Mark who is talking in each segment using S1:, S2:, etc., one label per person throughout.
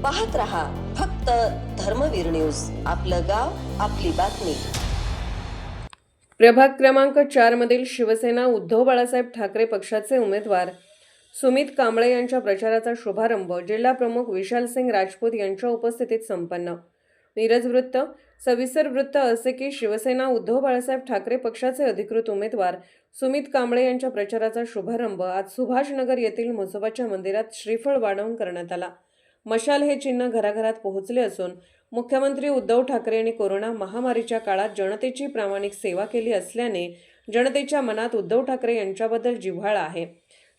S1: पाहत रहा फक्त धर्मवीर न्यूज, आपलं गाव आपली बातमी।
S2: प्रभाग क्रमांक 4 मधील शिवसेना उद्धव बाळासाहेब ठाकरे पक्षाचे उमेदवार सुमित कांबळे यांच्या प्रचाराचा शुभारंभ जिल्हा प्रमुख विशालसिंग राजपूत यांच्या उपस्थितीत संपन्न। मिरज वृत्त। सविस्तर वृत्त असे की शिवसेना उद्धव बाळासाहेब ठाकरे पक्षाचे अधिकृत उमेदवार सुमित कांबळे यांच्या प्रचाराचा शुभारंभ आज सुभाषनगर येथील म्हसोबाच्या मंदिरात श्रीफळ वाढवून करण्यात आला। मशाल हे चिन्ह घराघरात पोहोचले असून मुख्यमंत्री उद्धव ठाकरे यांनी कोरोना महामारीच्या काळात जनतेची प्रामाणिक सेवा केली असल्याने जनतेच्या मनात उद्धव ठाकरे यांच्याबद्दल जिव्हाळा आहे।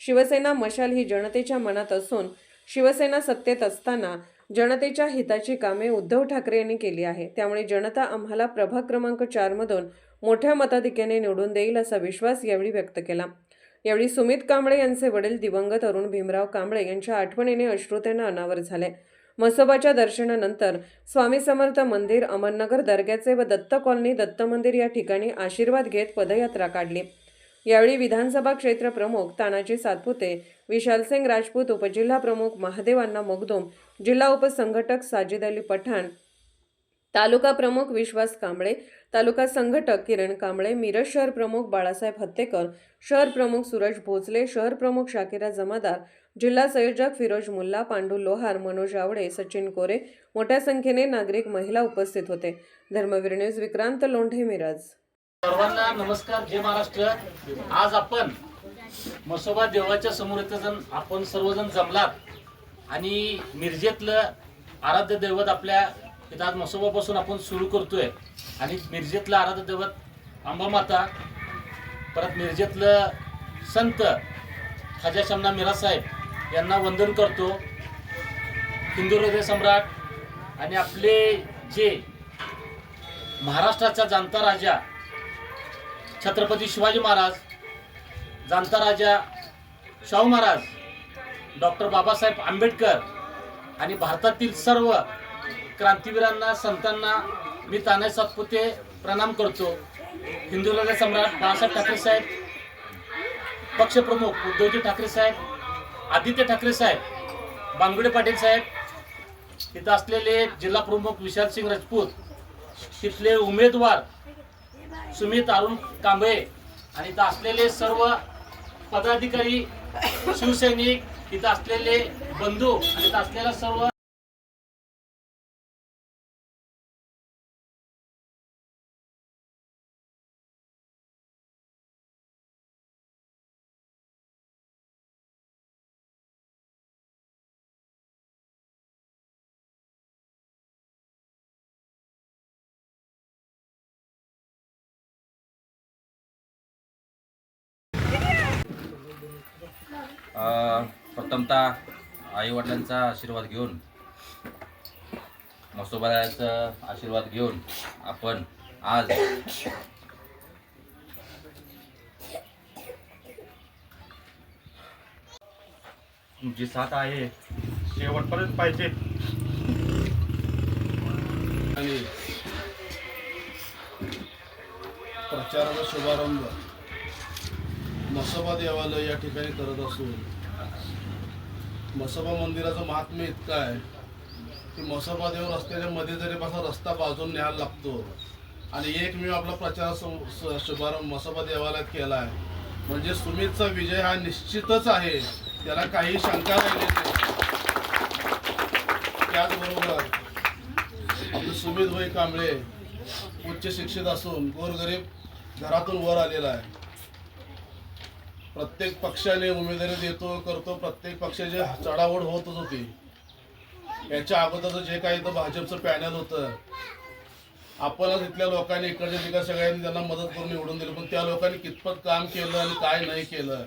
S2: शिवसेना मशाल ही जनतेच्या मनात असून शिवसेना सत्तेत असताना जनतेच्या हिताची कामे उद्धव ठाकरे यांनी केली आहे, त्यामुळे जनता आम्हाला प्रभाग क्रमांक 4 मधून मोठ्या मताधिक्याने निवडून देईल असा विश्वास यावेळी व्यक्त केला। यावेळी सुमित कांबळे यांचे वडील दिवंगत अरुण भीमराव कांबळे यांच्या आठवणीने अश्रुतेने अनावर झाले। म्हसोबाच्या दर्शनानंतर स्वामी समर्थ मंदिर, अमरनगर दर्ग्याचे व दत्त कॉलनी दत्त मंदिर या ठिकाणी आशीर्वाद घेत पदयात्रा काढली। यावेळी विधानसभा क्षेत्र प्रमुख तानाजी सातपुते, विशालसिंग राजपूत, उपजिल्हा प्रमुख महादेव अण्णा मगदूम, जिल्हा उपसंघटक साजिद अली पठाण, तालुका प्रमुख विश्वास कांबळे, तालुका संघटक किरण कांबळे, मिरज शहर प्रमुख बाळासाहेब हत्तेकर, शहर प्रमुख सूरज भोसले, शहर प्रमुख शाकिरा जमादार, जिल्हा संयोजक फिरोज मुल्ला, पांडू लोहार, मनोज आवडे, सचिन कोरे, मोठ्या संख्येने नागरिक, महिला उपस्थित होते। धर्मवीर न्यूज विक्रांत लोंढे, मिरज।
S3: सर्वांना नमस्कार, जय महाराष्ट्र। आज आपण म्हसोबा देवाच्या समोर इथं आपण सर्वजण जमलात आणि मिरजेतलं आराध्य दैवत आपल्या इथं आज म्हसोबापासून आपण सुरू करतोय आणि मिरजेतलं आराध्य दैवत अंबामाता, परत मिरजेतलं संत खाजा शमना मिराज साहेब यांना वंदन करतो। हिंदू हृदय सम्राट आणि आपले जे महाराष्ट्राचा जाणता राजा छत्रपती शिवाजी महाराज, जाणता राजा शाहू महाराज, डॉक्टर बाबासाहेब आंबेडकर आणि भारतातील सर्व क्रांतिवीरांना, संतांना मी तानाजी सातपुते प्रणाम करतो। हिंदू हृदय सम्राट बाळासाहेब ठाकरे साहेब, पक्षप्रमुख उद्धवजी ठाकरे साहेब, आदित्य ठाकरे साहेब, बांगुडे पाटील साहेब, तिथं असलेले जिल्हा प्रमुख विशालसिंग राजपूत, तिथले उमेदवार सुमित अरुण कांबळे आणि इथं असलेले सर्व पदाधिकारी, शिवसैनिक, इथं असलेले बंधू आणि इथं असलेला सर्व
S4: प्रथमतः आईवडिलांचा आशीर्वाद घेऊन, म्हसोबाचा आशीर्वाद घेऊन आपण आज
S5: तुमची साथ आहे शेवटपर्यंत पाहिजे
S6: आणि प्रचाराचा शुभारंभ म्हसोबा देवालय या ठिकाणी करत असून म्हसोबा मंदिराचं महात्म्य इतकं आहे की म्हसोबा देव रस्त्याच्या मध्ये जरी बसा रस्ता बाजून न्यायला लागतो आणि एकमेव आपला प्रचाराचा शुभारंभ म्हसोबा देवालयात केला आहे म्हणजे सुमितचा विजय हा निश्चितच आहे, त्याला काही शंका राहिली नाही। त्याचबरोबर आपले सुमित भाई कांबळे उच्च शिक्षित असून गोरगरीब घरातून वर आलेला आहे। प्रत्येक पक्षाने उमेदवारी देतो करतो, प्रत्येक पक्षाची चढाओढ होतच होती। याच्या अगोदरचं जे काही इथं भाजपचं पॅनल होतं, आपणच इथल्या लोकांनी इकडच्या तिकडे सगळ्यांनी त्यांना मदत करून निवडून दिलं, पण त्या लोकांनी कितपत काम केलं आणि काय नाही केलं।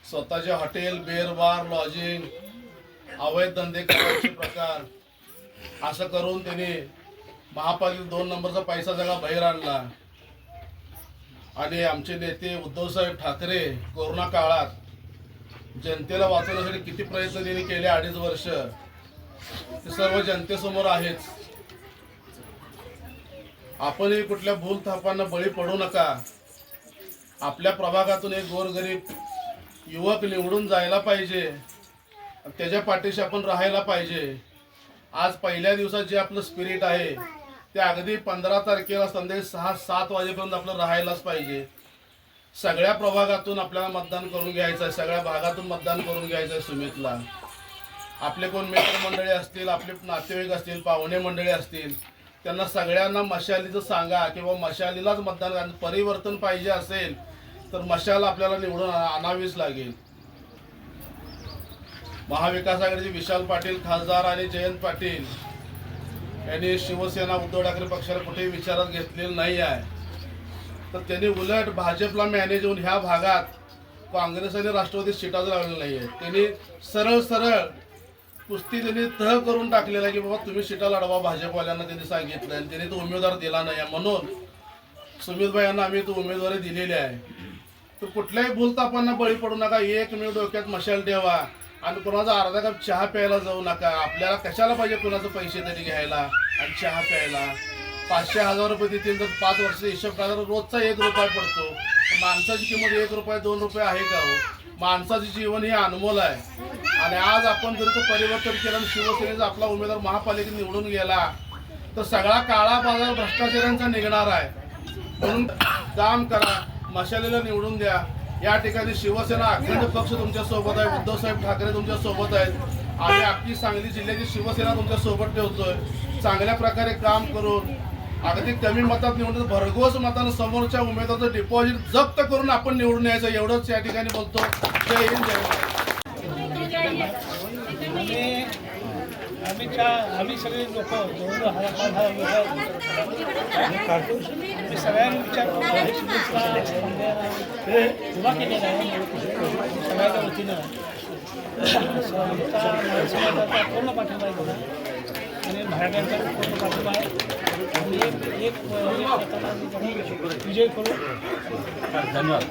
S6: स्वतःचे हॉटेल, बेर बार, लॉजिंग, अवैध धंदे करायचे प्रकार असं करून त्यांनी महापालिकेत 2 नंबरचा पैसा सगळा बाहेर आणला। आणि आमचे नेते उद्धवसाहेब ठाकरे कोरोना काळात जनतेला वाचवण्यासाठी किती प्रयत्न त्यांनी केले, 2.5 वर्ष, ते सर्व जनतेसमोर आहेच। आपणही कुठल्या भूलथापांना बळी पडू नका। आपल्या प्रभागातून एक गोरगरीब युवक निवडून जायला पाहिजे त्याच्या पाठीशी आपण राहायला पाहिजे. आज पहिल्या दिवसात जे आपलं स्पिरिट आहे ते अगदी 15 तारखेला संध्याकाळी 6-7 वाजेपर्यंत आपलं राहायलाच पाहिजे. सगळ्या प्रभागातून आपल्याला मतदान करून घ्यायचं आहे, सगळ्या भागातून मतदान करून घ्यायचं आहे सुमितला. आपले कोण मित्रमंडळी असतील, आपले नातेवाईक असतील, पाहुणे मंडळी असतील, त्यांना सगळ्यांना मशालीचं सांगा किंवा मशालीलाच मतदान. परिवर्तन पाहिजे असेल तर मशाल आपल्याला निवडून आणावीच लागेल. महाविकास आघाडीचे विशाल पाटील खासदार आणि जयंत पाटील यांनी शिवसेना उद्धव ठाकरे पक्षाला कुठेही विचारात घेतलेलं नाही आहे. तर त्यांनी उलट भाजपला मॅनेज होऊन ह्या भागात काँग्रेस आणि राष्ट्रवादी सीटाच लावलेल्या नाही आहेत. त्यांनी सरळ कुस्ती त्यांनी तह करून टाकलेला की बाबा तुम्ही सीटा लढवा भाजपवाल्यांना त्यांनी सांगितलं आणि त्यांनी तो उमेदवार दिला नाही. म्हणून सुमितभाई यांना आम्ही तो उमेदवारी दिलेली आहे. तर कुठल्याही भूलतापांना बळी पडू नका. एकमेव डोक्यात मशाल ठेवा आणि कोणाचा अर्धा कप चहा प्यायला जाऊ नका. आपल्याला कशाला पाहिजे कोणाचे पैसे तरी घ्यायला आणि चहा प्यायला. 500-1000 रुपये देतील तर 5 वर्ष हिशोब करा तर रोजचा 1 रुपया पडतो. माणसाची किंमत 1 रुपया 2 रुपये आहे का हो? माणसाचे जीवन हे अनमोल आहे. आणि आज आपण जर तो परिवर्तन केलं आणि शिवसेनेचा आपला उमेदवार महापालिकेत निवडून गेला तर सगळा काळा बाजार भ्रष्टाचारांचा निघणार आहे. म्हणून काम करा, मशालीला निवडून द्या. या ठिकाणी शिवसेना अखंड पक्ष तुमच्या सोबत आहे. उद्धवसाहेब ठाकरे तुमच्या सोबत आहेत. आम्ही अख्खी सांगली जिल्ह्याची शिवसेना तुमच्या सोबत ठेवतोय. चांगल्या प्रकारे काम करून अगदी कमी मतात निवडून भरघोस मतानं समोरच्या उमेदवाराचं डिपॉझिट जप्त करून आपण निवडून यायचं एवढंच या ठिकाणी बोलतो. जय हिंद, जय महाराष्ट्र.
S7: आम्ही सगळे लोक सगळ्यांनी विचार उभा केलेला आहे सगळ्यांच्या वतीनं समाजाचा पूर्ण पाठिंबा आहे आणि भाड्यांचा पूर्ण पाठिंबा आहे. आणि एक विजय करू.
S3: धन्यवाद.